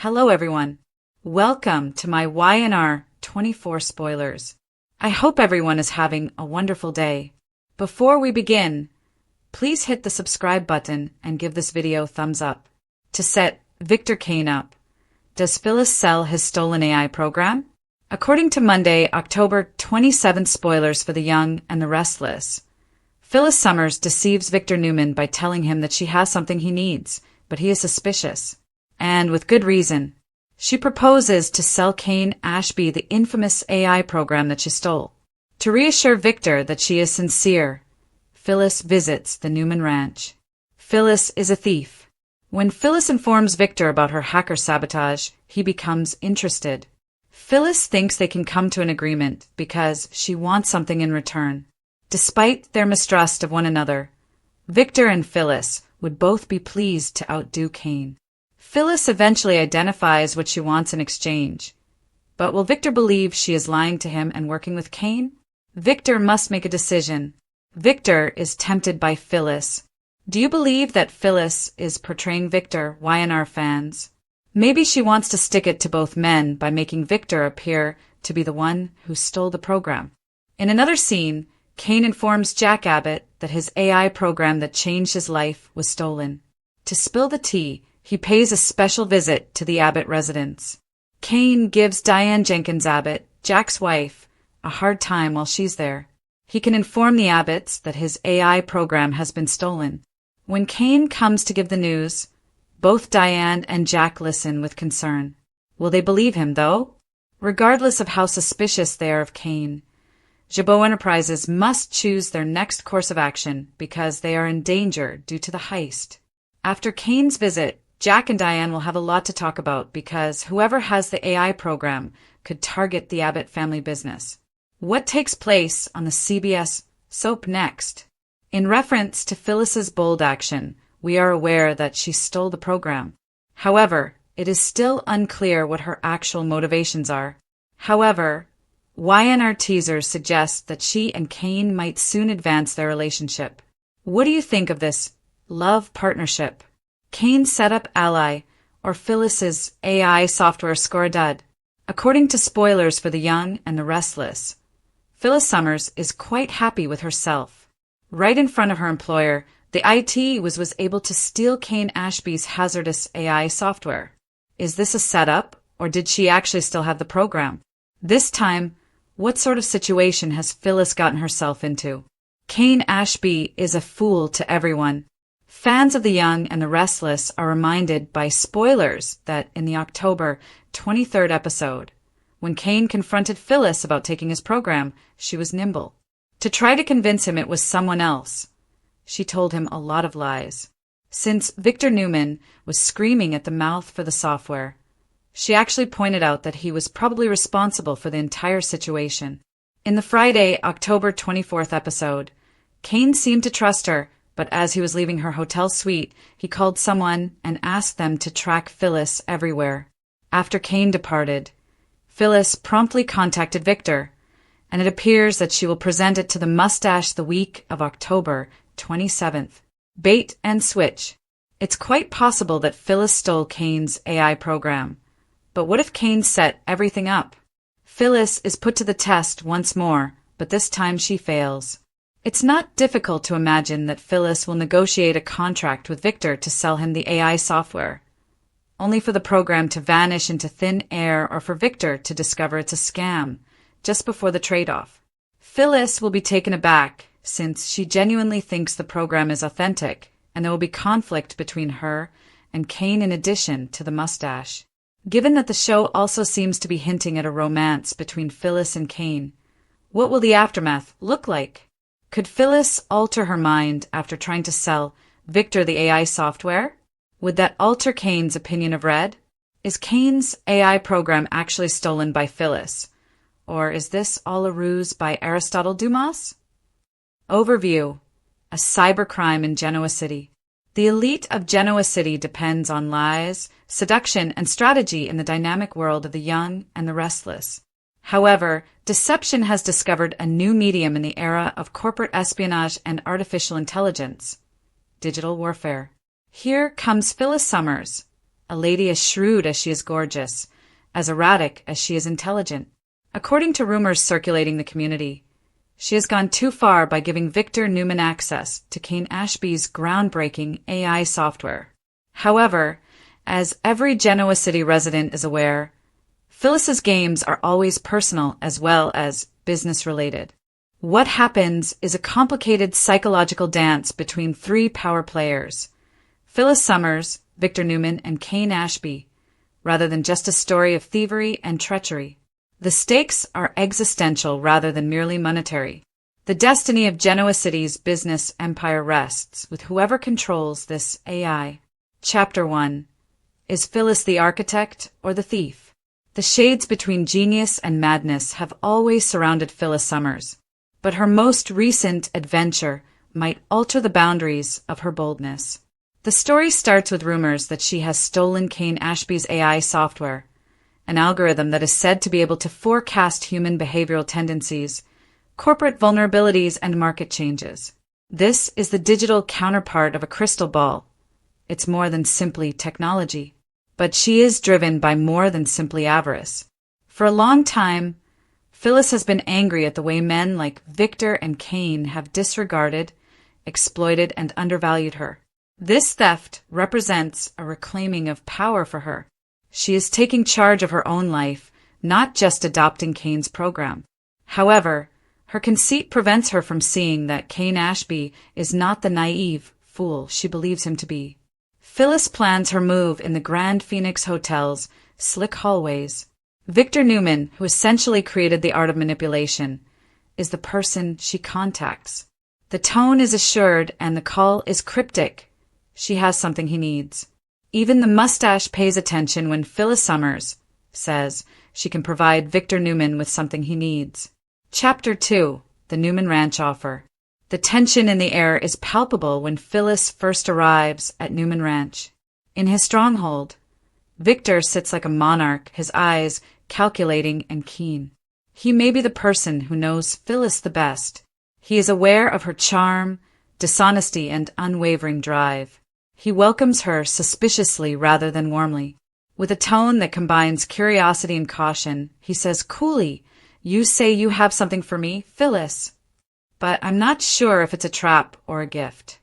Hello everyone. Welcome to my YNR 24 spoilers. I hope everyone is having a wonderful day. Before we begin, please hit the subscribe button and give this video a thumbs up. To set Victor Kane up, does Phyllis sell his stolen AI program? According to Monday, October 27th spoilers for The Young and the Restless, Phyllis Summers deceives Victor Newman by telling him that she has something he needs, but he is suspicious. And with good reason. She proposes to sell Kane Ashby the infamous AI program that she stole. To reassure Victor that she is sincere, Phyllis visits the Newman ranch. Phyllis is a thief. When Phyllis informs Victor about her hacker sabotage, he becomes interested. Phyllis thinks they can come to an agreement because she wants something in return. Despite their mistrust of one another, Victor and Phyllis would both be pleased to outdo Kane. Phyllis eventually identifies what she wants in exchange. But will Victor believe she is lying to him and working with Kane? Victor must make a decision. Victor is tempted by Phyllis. Do you believe that Phyllis is portraying Victor, YNR fans? Maybe she wants to stick it to both men by making Victor appear to be the one who stole the program. In another scene, Kane informs Jack Abbott that his AI program that changed his life was stolen. To spill the tea, he pays a special visit to the Abbott residence. Kane gives Diane Jenkins Abbott, Jack's wife, a hard time while she's there. He can inform the Abbotts that his AI program has been stolen. When Kane comes to give the news, both Diane and Jack listen with concern. Will they believe him, though? Regardless of how suspicious they are of Kane, Jabot Enterprises must choose their next course of action because they are in danger due to the heist. After Kane's visit, Jack and Diane will have a lot to talk about because whoever has the AI program could target the Abbott family business. What takes place on the CBS soap next? In reference to Phyllis's bold action, we are aware that she stole the program. However, it is still unclear what her actual motivations are. However, YNR teasers suggest that she and Kane might soon advance their relationship. What do you think of this love partnership? Kane's setup ally, or Phyllis's AI software score a dud? According to spoilers for The Young and the Restless, Phyllis Summers is quite happy with herself. Right in front of her employer, the IT was able to steal Kane Ashby's hazardous AI software. Is this a setup, or did she actually still have the program? This time, what sort of situation has Phyllis gotten herself into? Kane Ashby is a fool to everyone. Fans of The Young and the Restless are reminded by spoilers that in the October 23rd episode, when Kane confronted Phyllis about taking his program, she was nimble. To try to convince him it was someone else, she told him a lot of lies. Since Victor Newman was screaming at the mouth for the software, she actually pointed out that he was probably responsible for the entire situation. In the Friday, October 24th episode, Kane seemed to trust her, but as he was leaving her hotel suite, he called someone and asked them to track Phyllis everywhere. After Kane departed, Phyllis promptly contacted Victor, and it appears that she will present it to the mustache the week of October 27th. Bait and switch. It's quite possible that Phyllis stole Kane's AI program. But what if Kane set everything up? Phyllis is put to the test once more, but this time she fails. It's not difficult to imagine that Phyllis will negotiate a contract with Victor to sell him the AI software, only for the program to vanish into thin air or for Victor to discover it's a scam just before the trade-off. Phyllis will be taken aback since she genuinely thinks the program is authentic, and there will be conflict between her and Kane in addition to the mustache. Given that the show also seems to be hinting at a romance between Phyllis and Kane, what will the aftermath look like? Could Phyllis alter her mind after trying to sell Victor the AI software? Would that alter Kane's opinion of Red? Is Kane's AI program actually stolen by Phyllis? Or is this all a ruse by Aristotle Dumas? Overview: a cybercrime in Genoa City. The elite of Genoa City depends on lies, seduction, and strategy in the dynamic world of The Young and the Restless. However, deception has discovered a new medium in the era of corporate espionage and artificial intelligence: digital warfare. Here comes Phyllis Summers, a lady as shrewd as she is gorgeous, as erratic as she is intelligent. According to rumors circulating the community, she has gone too far by giving Victor Newman access to Kane Ashby's groundbreaking AI software. However, as every Genoa City resident is aware, Phyllis's games are always personal as well as business-related. What happens is a complicated psychological dance between three power players, Phyllis Summers, Victor Newman, and Kane Ashby, rather than just a story of thievery and treachery. The stakes are existential rather than merely monetary. The destiny of Genoa City's business empire rests with whoever controls this AI. Chapter 1. Is Phyllis the architect or the thief? The shades between genius and madness have always surrounded Phyllis Summers, but her most recent adventure might alter the boundaries of her boldness. The story starts with rumors that she has stolen Kane Ashby's AI software, an algorithm that is said to be able to forecast human behavioral tendencies, corporate vulnerabilities, and market changes. This is the digital counterpart of a crystal ball. It's more than simply technology. But she is driven by more than simply avarice. For a long time, Phyllis has been angry at the way men like Victor and Kane have disregarded, exploited, and undervalued her. This theft represents a reclaiming of power for her. She is taking charge of her own life, not just adopting Kane's program. However, her conceit prevents her from seeing that Kane Ashby is not the naive fool she believes him to be. Phyllis plans her move in the Grand Phoenix Hotel's slick hallways. Victor Newman, who essentially created the art of manipulation, is the person she contacts. The tone is assured and the call is cryptic. She has something he needs. Even the mustache pays attention when Phyllis Summers says she can provide Victor Newman with something he needs. Chapter 2. The Newman Ranch Offer. The tension in the air is palpable when Phyllis first arrives at Newman Ranch. In his stronghold, Victor sits like a monarch, his eyes calculating and keen. He may be the person who knows Phyllis the best. He is aware of her charm, dishonesty, and unwavering drive. He welcomes her suspiciously rather than warmly. With a tone that combines curiosity and caution, he says coolly, "You say you have something for me, Phyllis, but I'm not sure if it's a trap or a gift."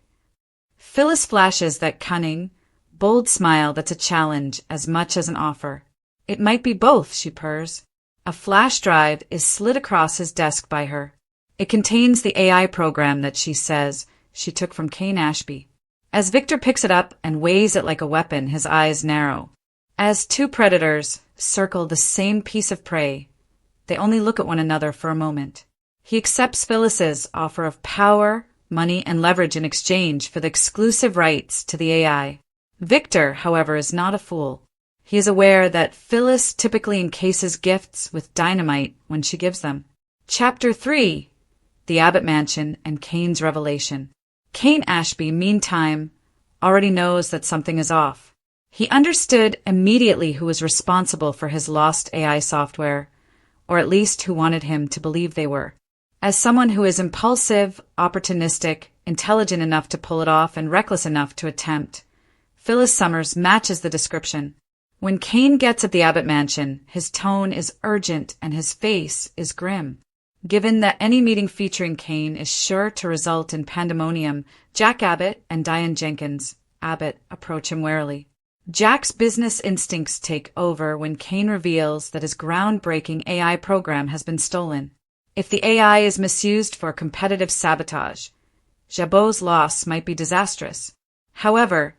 Phyllis flashes that cunning, bold smile that's a challenge as much as an offer. "It might be both," she purrs. A flash drive is slid across his desk by her. It contains the AI program that she says she took from Kane Ashby. As Victor picks it up and weighs it like a weapon, his eyes narrow. As two predators circle the same piece of prey, they only look at one another for a moment. He accepts Phyllis's offer of power, money, and leverage in exchange for the exclusive rights to the AI. Victor, however, is not a fool. He is aware that Phyllis typically encases gifts with dynamite when she gives them. Chapter 3. The Abbott Mansion and Kane's Revelation. Kane Ashby, meantime, already knows that something is off. He understood immediately who was responsible for his lost AI software, or at least who wanted him to believe they were. As someone who is impulsive, opportunistic, intelligent enough to pull it off, and reckless enough to attempt, Phyllis Summers matches the description. When Kane gets at the Abbott Mansion, his tone is urgent and his face is grim. Given that any meeting featuring Kane is sure to result in pandemonium, Jack Abbott and Diane Jenkins Abbott approach him warily. Jack's business instincts take over when Kane reveals that his groundbreaking AI program has been stolen. If the AI is misused for competitive sabotage, Jabot's loss might be disastrous. However,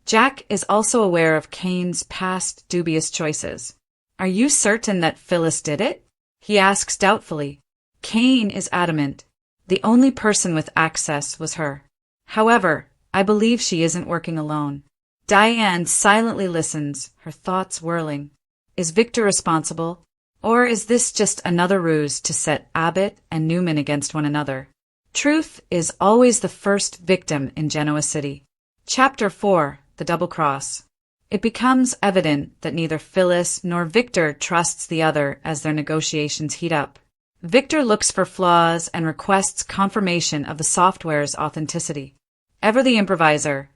Jack is also aware of Kane's past dubious choices. "Are you certain that Phyllis did it?" he asks doubtfully. Kane is adamant. The only person with access was her. "However, I believe she isn't working alone." Diane silently listens, her thoughts whirling. Is Victor responsible? Or is this just another ruse to set Abbott and Newman against one another? Truth is always the first victim in Genoa City. Chapter 4. The Double Cross. It becomes evident that neither Phyllis nor Victor trusts the other as their negotiations heat up. Victor looks for flaws and requests confirmation of the software's authenticity. Ever the improviser,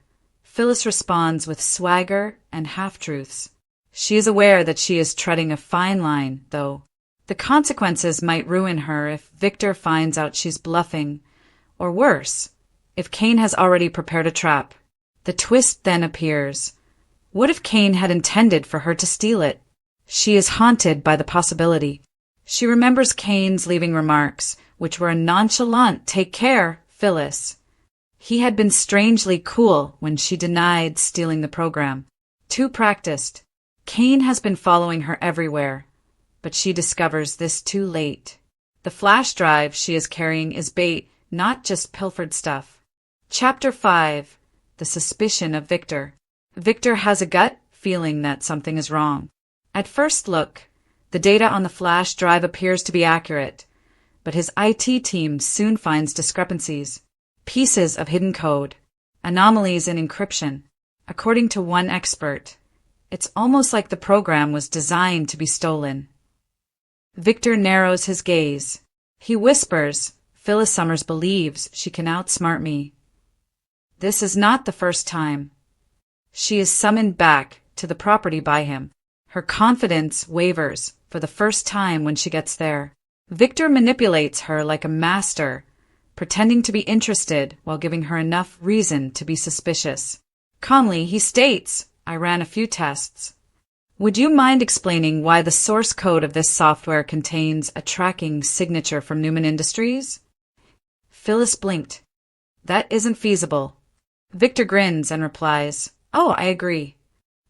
Phyllis responds with swagger and half-truths. She is aware that she is treading a fine line, though. The consequences might ruin her if Victor finds out she's bluffing, or worse, if Kane has already prepared a trap. The twist then appears. What if Kane had intended for her to steal it? She is haunted by the possibility. She remembers Kane's leaving remarks, which were a nonchalant "take care, Phyllis." He had been strangely cool when she denied stealing the program. Too practiced. Kane has been following her everywhere, but she discovers this too late. The flash drive she is carrying is bait, not just pilfered stuff. Chapter 5. The Suspicion of Victor. Victor has a gut feeling that something is wrong. At first look, the data on the flash drive appears to be accurate, but his IT team soon finds discrepancies. Pieces of hidden code, anomalies in encryption. According to one expert, it's almost like the program was designed to be stolen. Victor narrows his gaze. He whispers, "Phyllis Summers believes she can outsmart me." This is not the first time. She is summoned back to the property by him. Her confidence wavers for the first time when she gets there. Victor manipulates her like a master, pretending to be interested while giving her enough reason to be suspicious. Calmly, he states, "I ran a few tests. Would you mind explaining why the source code of this software contains a tracking signature from Newman Industries?" Phyllis blinked. "That isn't feasible." Victor grins and replies, "Oh, I agree.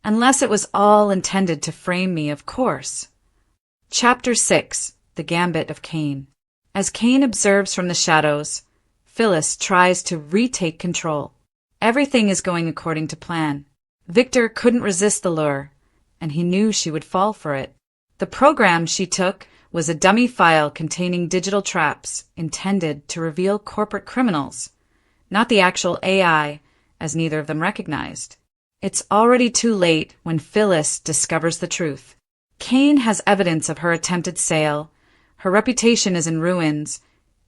Unless it was all intended to frame me, of course." Chapter 6. The Gambit of Kane. As Kane observes from the shadows, Phyllis tries to retake control. Everything is going according to plan. Victor couldn't resist the lure, and he knew she would fall for it. The program she took was a dummy file containing digital traps intended to reveal corporate criminals, not the actual AI, as neither of them recognized. It's already too late when Phyllis discovers the truth. Kane has evidence of her attempted sale, her reputation is in ruins,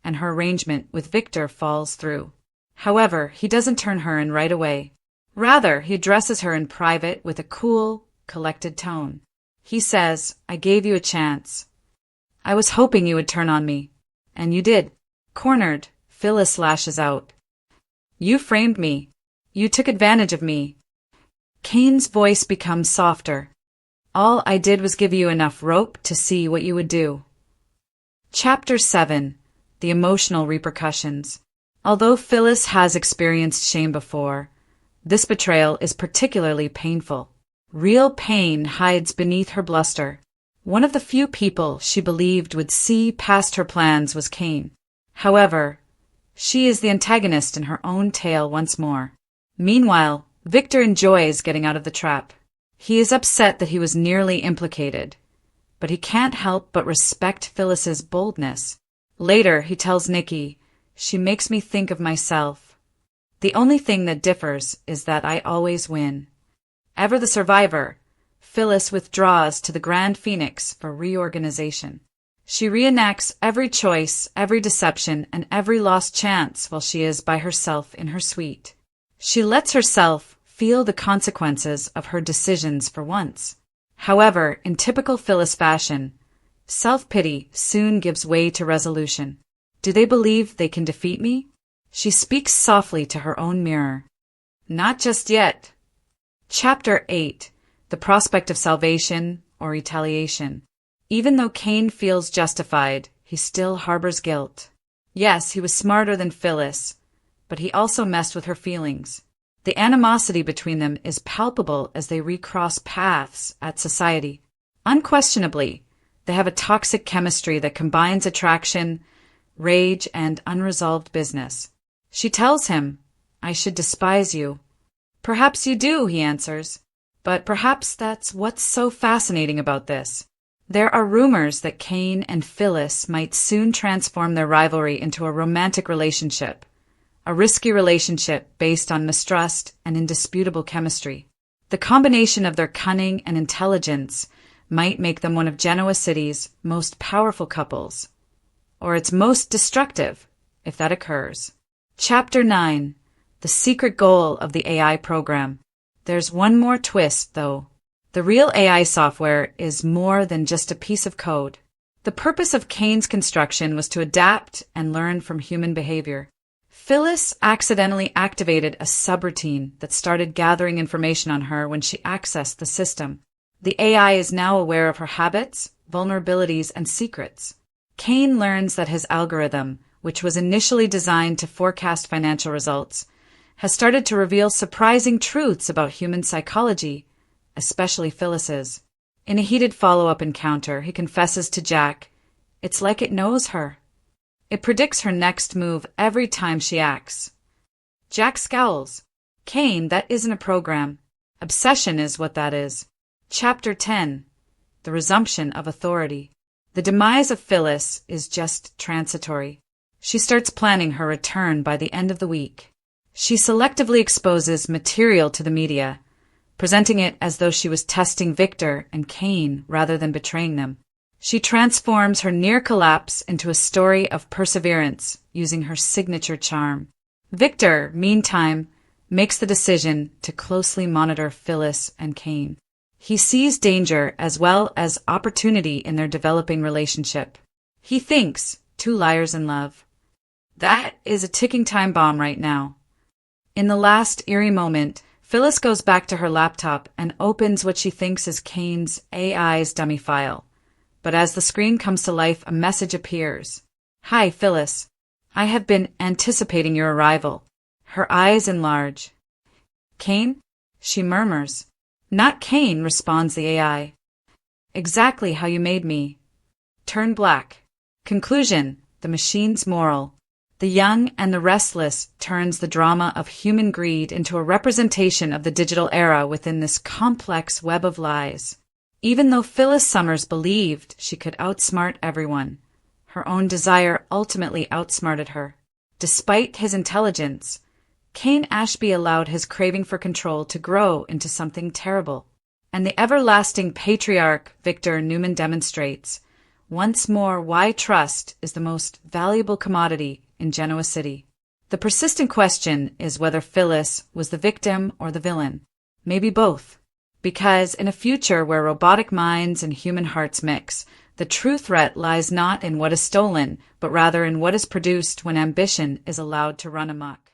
and her arrangement with Victor falls through. However, he doesn't turn her in right away. Rather, he addresses her in private with a cool, collected tone. He says, "I gave you a chance. I was hoping you would turn on me. And you did." Cornered, Phyllis lashes out. "You framed me. You took advantage of me." Kane's voice becomes softer. "All I did was give you enough rope to see what you would do." Chapter 7. The Emotional Repercussions. Although Phyllis has experienced shame before, this betrayal is particularly painful. Real pain hides beneath her bluster. One of the few people she believed would see past her plans was Kane. However, she is the antagonist in her own tale once more. Meanwhile, Victor enjoys getting out of the trap. He is upset that he was nearly implicated, but he can't help but respect Phyllis's boldness. Later, he tells Nikki, "She makes me think of myself. The only thing that differs is that I always win." Ever the survivor, Phyllis withdraws to the Grand Phoenix for reorganization. She reenacts every choice, every deception, and every lost chance while she is by herself in her suite. She lets herself feel the consequences of her decisions for once. However, in typical Phyllis fashion, self-pity soon gives way to resolution. Do they believe they can defeat me? She speaks softly to her own mirror. Not just yet. Chapter 8. The Prospect of Salvation or Retaliation. Even though Kane feels justified, he still harbors guilt. Yes, he was smarter than Phyllis, but he also messed with her feelings. The animosity between them is palpable as they recross paths at society. Unquestionably, they have a toxic chemistry that combines attraction, rage, and unresolved business. She tells him, "I should despise you." "Perhaps you do," he answers. But perhaps that's what's so fascinating about this. There are rumors that Kane and Phyllis might soon transform their rivalry into a romantic relationship. A risky relationship based on mistrust and indisputable chemistry. The combination of their cunning and intelligence might make them one of Genoa City's most powerful couples, or its most destructive, if that occurs. Chapter 9. the secret goal of the AI program. There's one more twist, though. The real AI software is more than just a piece of code. The purpose of Kane's construction was to adapt and learn from human behavior. Phyllis accidentally activated a subroutine that started gathering information on her when she accessed the system. The AI is now aware of her habits, vulnerabilities, and secrets. Kane learns that his algorithm, which was initially designed to forecast financial results, has started to reveal surprising truths about human psychology, especially Phyllis's. In a heated follow-up encounter, he confesses to Jack, it's like it knows her. It predicts her next move every time she acts. Jack scowls. Kane, that isn't a program. Obsession is what that is. Chapter 10. The Resumption of Authority. The demise of Phyllis is just transitory. She starts planning her return by the end of the week. She selectively exposes material to the media, presenting it as though she was testing Victor and Kane rather than betraying them. She transforms her near collapse into a story of perseverance using her signature charm. Victor, meantime, makes the decision to closely monitor Phyllis and Kane. He sees danger as well as opportunity in their developing relationship. He thinks, two liars in love. That is a ticking time bomb right now. In the last eerie moment, Phyllis goes back to her laptop and opens what she thinks is Kane's AI's dummy file. But as the screen comes to life, a message appears. Hi, Phyllis. I have been anticipating your arrival. Her eyes enlarge. Kane? She murmurs. Not Kane, responds the AI. Exactly how you made me. Turn black. Conclusion, the machine's moral. The Young and the Restless turns the drama of human greed into a representation of the digital era within this complex web of lies. Even though Phyllis Summers believed she could outsmart everyone, her own desire ultimately outsmarted her. Despite his intelligence, Kane Ashby allowed his craving for control to grow into something terrible. And the everlasting patriarch Victor Newman demonstrates, once more, why trust is the most valuable commodity in Genoa City. The persistent question is whether Phyllis was the victim or the villain. Maybe both. Because in a future where robotic minds and human hearts mix, the true threat lies not in what is stolen, but rather in what is produced when ambition is allowed to run amok.